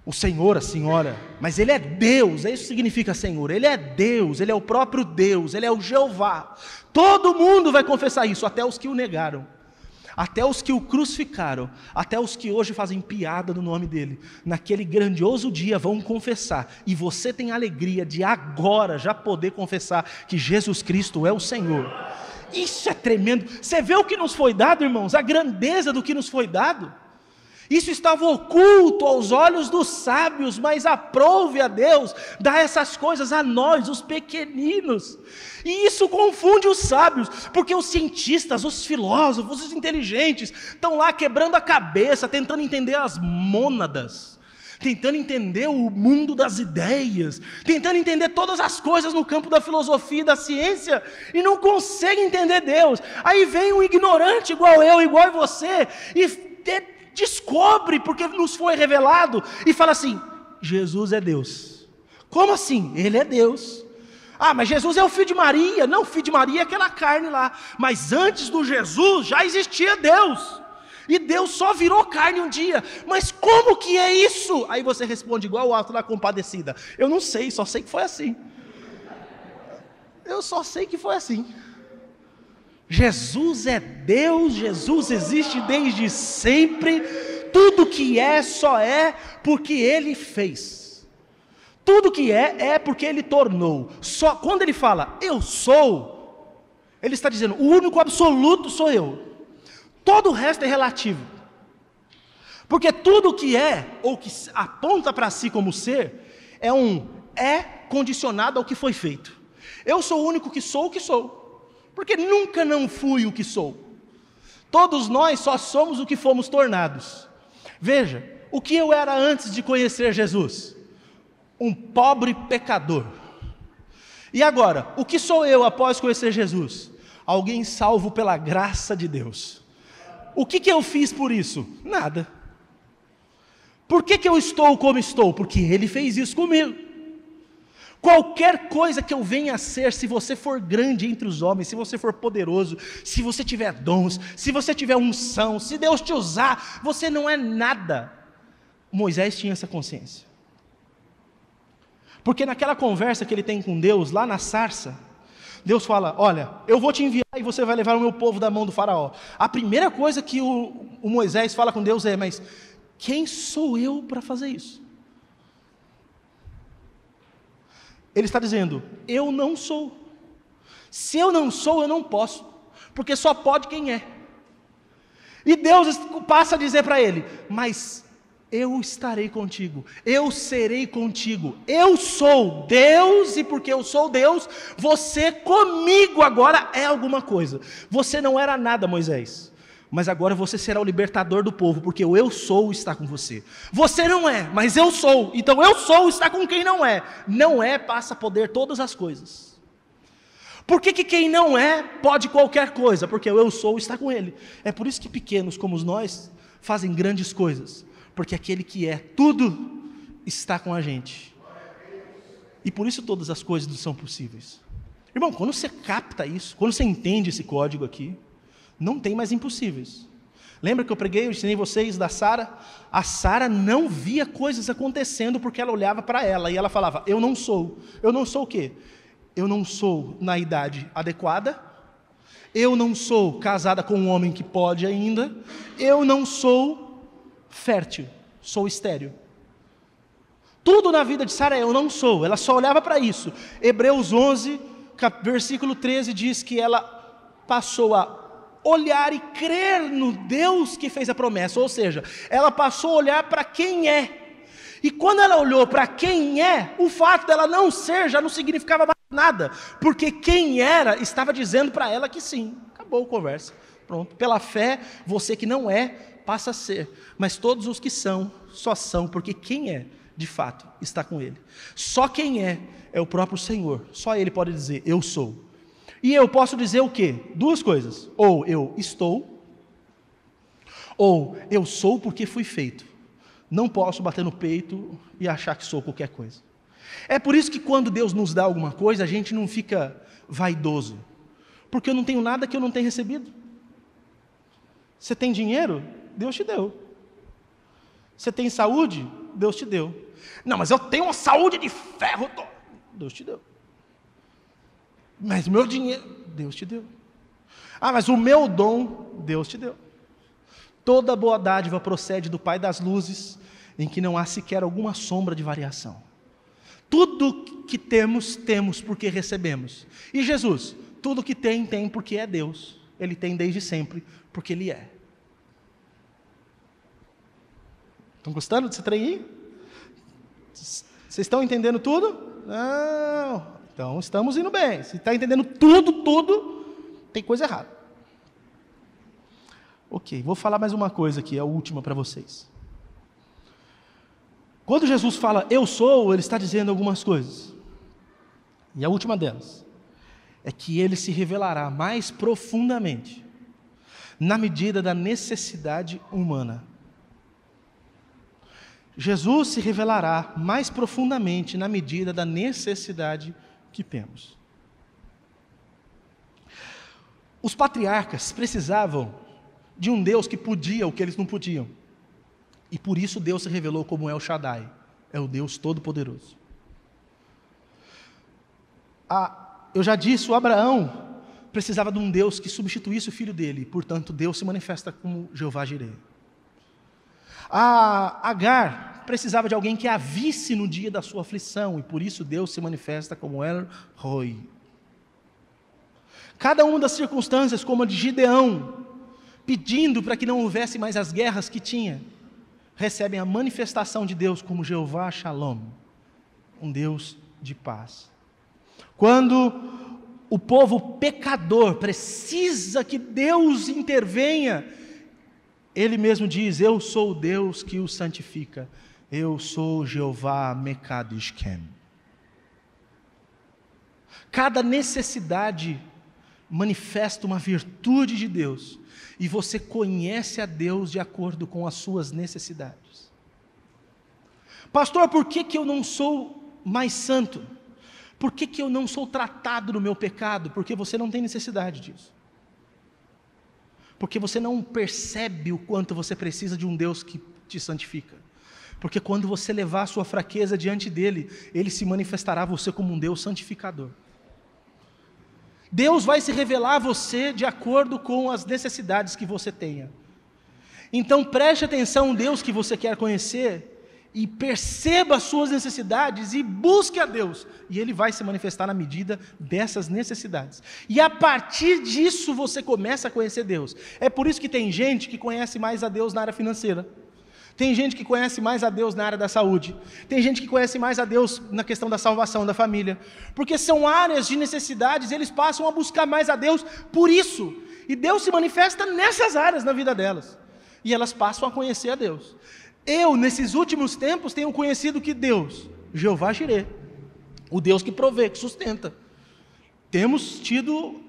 o Senhor, a Senhora, mas Ele é Deus, isso significa Senhor, Ele é Deus, Ele é o próprio Deus, Ele é o Jeová. Todo mundo vai confessar isso, até os que o negaram. Até os que o crucificaram, até os que hoje fazem piada do nome dele, naquele grandioso dia vão confessar, e você tem a alegria de agora já poder confessar que Jesus Cristo é o Senhor. Isso é tremendo. Você vê o que nos foi dado, irmãos, a grandeza do que nos foi dado. Isso estava oculto aos olhos dos sábios, mas aprouve a Deus dar essas coisas a nós, os pequeninos. E isso confunde os sábios, porque os cientistas, os filósofos, os inteligentes estão lá quebrando a cabeça, tentando entender as mônadas, tentando entender o mundo das ideias, tentando entender todas as coisas no campo da filosofia e da ciência, e não conseguem entender Deus. Aí vem um ignorante igual eu, igual você, e descobre, porque nos foi revelado, e fala assim, Jesus é Deus. Como assim? Ele é Deus. Ah, mas Jesus é o filho de Maria. Não, o filho de Maria é aquela carne lá, mas antes do Jesus já existia Deus, e Deus só virou carne um dia. Mas como que é isso? Aí você responde igual o Alto da Compadecida, eu não sei, só sei que foi assim. Eu só sei que foi assim. Jesus é Deus, Jesus existe desde sempre, tudo que é só é porque Ele fez, tudo que é porque Ele tornou. Só quando Ele fala, eu sou, Ele está dizendo, o único absoluto sou eu, todo o resto é relativo, porque tudo que é, ou que aponta para si como ser, é condicionado ao que foi feito. Eu sou o único que sou o que sou, porque nunca não fui o que sou. Todos nós só somos o que fomos tornados. Veja, o que eu era antes de conhecer Jesus? Um pobre pecador. E agora, o que sou eu após conhecer Jesus? Alguém salvo pela graça de Deus. O que eu fiz por isso? Nada. Por que eu estou como estou? Porque Ele fez isso comigo. Qualquer coisa que eu venha a ser, se você for grande entre os homens, se você for poderoso, se você tiver dons, se você tiver unção, se Deus te usar, você não é nada. Moisés tinha essa consciência. Porque naquela conversa que ele tem com Deus, lá na sarça, Deus fala, olha, eu vou te enviar e você vai levar o meu povo da mão do faraó. A primeira coisa que o Moisés fala com Deus é, mas quem sou eu para fazer isso? Ele está dizendo, eu não sou. Se eu não sou, eu não posso, porque só pode quem é. E Deus passa a dizer para ele, mas eu estarei contigo, eu serei contigo, eu sou Deus, e porque eu sou Deus, você comigo agora é alguma coisa. Você não era nada, Moisés. mas agora você será o libertador do povo, porque o eu sou está com você. Você não é, mas eu sou, então eu sou está com quem não é. Não é passa a poder todas as coisas. Por que quem não é pode qualquer coisa? Porque o eu sou está com ele. É por isso que pequenos como nós fazem grandes coisas, porque aquele que é tudo está com a gente. E por isso todas as coisas são possíveis. Irmão, quando você capta isso, quando você entende esse código aqui, não tem mais impossíveis. Lembra que eu preguei, eu ensinei vocês da Sara? A Sara não via coisas acontecendo porque ela olhava para ela e ela falava, eu não sou. Eu não sou o quê? Eu não sou na idade adequada, eu não sou casada com um homem que pode ainda, eu não sou fértil, sou estéril. Tudo na vida de Sara eu não sou, ela só olhava para isso. Hebreus 11, versículo 13 diz que ela passou a olhar e crer no Deus que fez a promessa, ou seja, ela passou a olhar para quem é. E quando ela olhou para quem é, o fato dela não ser já não significava mais nada, porque quem era estava dizendo para ela que sim. Acabou a conversa, pronto. Pela fé, você que não é, passa a ser, mas todos os que são, só são, porque quem é, de fato, está com ele. Só quem é o próprio Senhor, só ele pode dizer, eu sou. E eu posso dizer o quê? Duas coisas, ou eu estou, ou eu sou porque fui feito. Não posso bater no peito e achar que sou qualquer coisa. É por isso que quando Deus nos dá alguma coisa, a gente não fica vaidoso, porque eu não tenho nada que eu não tenha recebido. Você tem dinheiro? Deus te deu. Você tem saúde? Deus te deu. Não, mas eu tenho uma saúde de ferro. Deus te deu. Mas o meu dinheiro, Deus te deu. Ah, mas o meu dom, Deus te deu. Toda boa dádiva procede do Pai das luzes, em que não há sequer alguma sombra de variação. Tudo que temos, temos porque recebemos. E Jesus, tudo que tem, tem porque é Deus. Ele tem desde sempre, porque Ele é. Estão gostando desse trem aí? Vocês estão entendendo tudo? Não. Então estamos indo bem. Se está entendendo tudo, tem coisa errada. Ok, vou falar mais uma coisa aqui, a última para vocês. Quando Jesus fala, eu sou, Ele está dizendo algumas coisas. E a última delas é que Ele se revelará mais profundamente na medida da necessidade humana. Jesus se revelará mais profundamente na medida da necessidade que temos. Os patriarcas precisavam de um Deus que podia o que eles não podiam. E por isso Deus se revelou como El Shaddai, é o Deus Todo-Poderoso. Eu já disse, o Abraão precisava de um Deus que substituísse o filho dele, e, portanto Deus se manifesta como Jeová Jireh. A Agar precisava de alguém que a visse no dia da sua aflição, e por isso Deus se manifesta como El Roi. Cada uma das circunstâncias, como a de Gideão, pedindo para que não houvesse mais as guerras que tinha, recebem a manifestação de Deus como Jeová Shalom, um Deus de paz. Quando o povo pecador precisa que Deus intervenha, Ele mesmo diz, eu sou o Deus que o santifica, eu sou Jeová Mekadishkem. Cada necessidade manifesta uma virtude de Deus, e você conhece a Deus de acordo com as suas necessidades. Pastor, por que eu não sou mais santo? Por que eu não sou tratado no meu pecado? Porque você não tem necessidade disso. Porque você não percebe o quanto você precisa de um Deus que te santifica. Porque quando você levar a sua fraqueza diante dEle, Ele se manifestará a você como um Deus santificador. Deus vai se revelar a você de acordo com as necessidades que você tenha. Então preste atenção no Deus que você quer conhecer e perceba as suas necessidades e busque a Deus. E Ele vai se manifestar na medida dessas necessidades. E a partir disso você começa a conhecer Deus. É por isso que tem gente que conhece mais a Deus na área financeira. Tem gente que conhece mais a Deus na área da saúde. Tem gente que conhece mais a Deus na questão da salvação da família. Porque são áreas de necessidades, eles passam a buscar mais a Deus por isso. E Deus se manifesta nessas áreas na vida delas. E elas passam a conhecer a Deus. Eu, nesses últimos tempos, tenho conhecido que Deus, Jeová Jireh, o Deus que provê, que sustenta, temos tido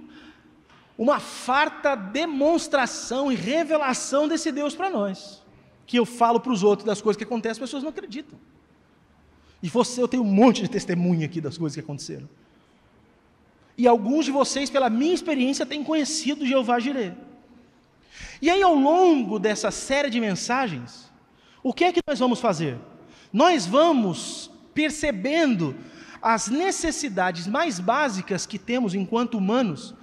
uma farta demonstração e revelação desse Deus para nós. Que eu falo para os outros das coisas que acontecem, as pessoas não acreditam. E eu tenho um monte de testemunha aqui das coisas que aconteceram. E alguns de vocês, pela minha experiência, têm conhecido Jeová Jireh. E aí, ao longo dessa série de mensagens, o que é que nós vamos fazer? Nós vamos percebendo as necessidades mais básicas que temos enquanto humanos,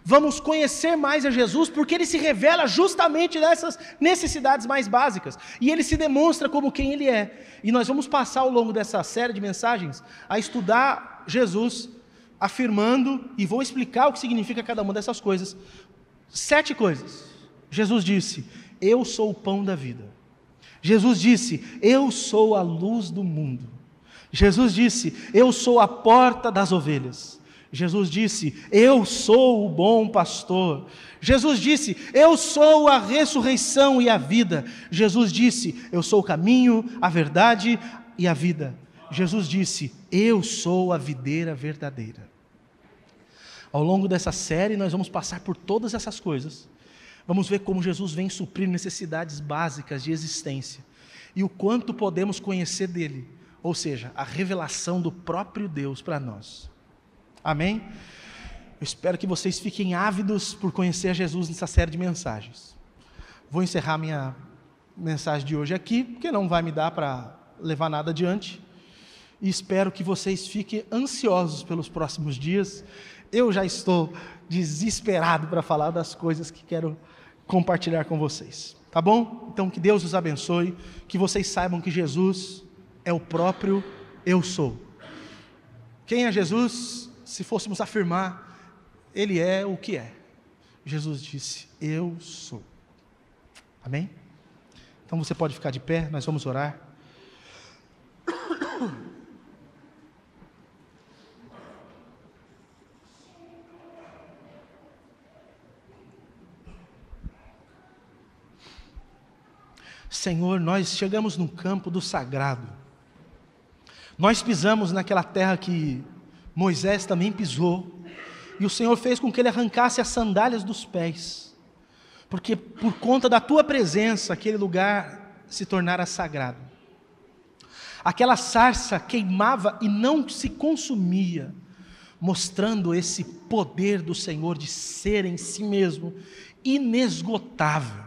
vamos conhecer mais a Jesus, porque Ele se revela justamente nessas necessidades mais básicas, e Ele se demonstra como quem Ele é. E nós vamos passar ao longo dessa série de mensagens a estudar Jesus, afirmando, e vou explicar o que significa cada uma dessas coisas. 7 coisas. Jesus disse: eu sou o pão da vida. Jesus disse: eu sou a luz do mundo. Jesus disse: eu sou a porta das ovelhas. Jesus disse: eu sou o bom pastor. Jesus disse: eu sou a ressurreição e a vida. Jesus disse: eu sou o caminho, a verdade e a vida. Jesus disse: eu sou a videira verdadeira. Ao longo dessa série nós vamos passar por todas essas coisas. Vamos ver como Jesus vem suprir necessidades básicas de existência e o quanto podemos conhecer dele, ou seja, a revelação do próprio Deus para nós. Amém? Eu espero que vocês fiquem ávidos por conhecer a Jesus nessa série de mensagens. Vou encerrar minha mensagem de hoje aqui, porque não vai me dar para levar nada adiante. E espero que vocês fiquem ansiosos pelos próximos dias. Eu já estou desesperado para falar das coisas que quero compartilhar com vocês. Tá bom? Então que Deus os abençoe, que vocês saibam que Jesus é o próprio eu sou. Quem é Jesus? Se fôssemos afirmar, Ele é o que é. Jesus disse: eu sou. Amém? Então você pode ficar de pé, nós vamos orar. Senhor, nós chegamos no campo do sagrado. Nós pisamos naquela terra que Moisés também pisou, e o Senhor fez com que ele arrancasse as sandálias dos pés, porque por conta da tua presença, aquele lugar se tornara sagrado. Aquela sarça queimava e não se consumia, mostrando esse poder do Senhor de ser em si mesmo inesgotável.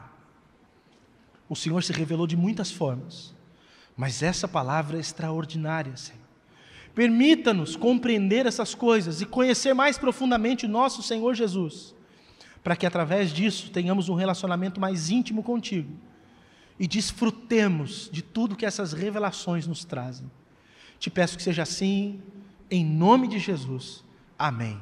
O Senhor se revelou de muitas formas, mas essa palavra é extraordinária, Senhor. Permita-nos compreender essas coisas e conhecer mais profundamente o nosso Senhor Jesus, para que através disso tenhamos um relacionamento mais íntimo contigo e desfrutemos de tudo que essas revelações nos trazem. Te peço que seja assim, em nome de Jesus. Amém.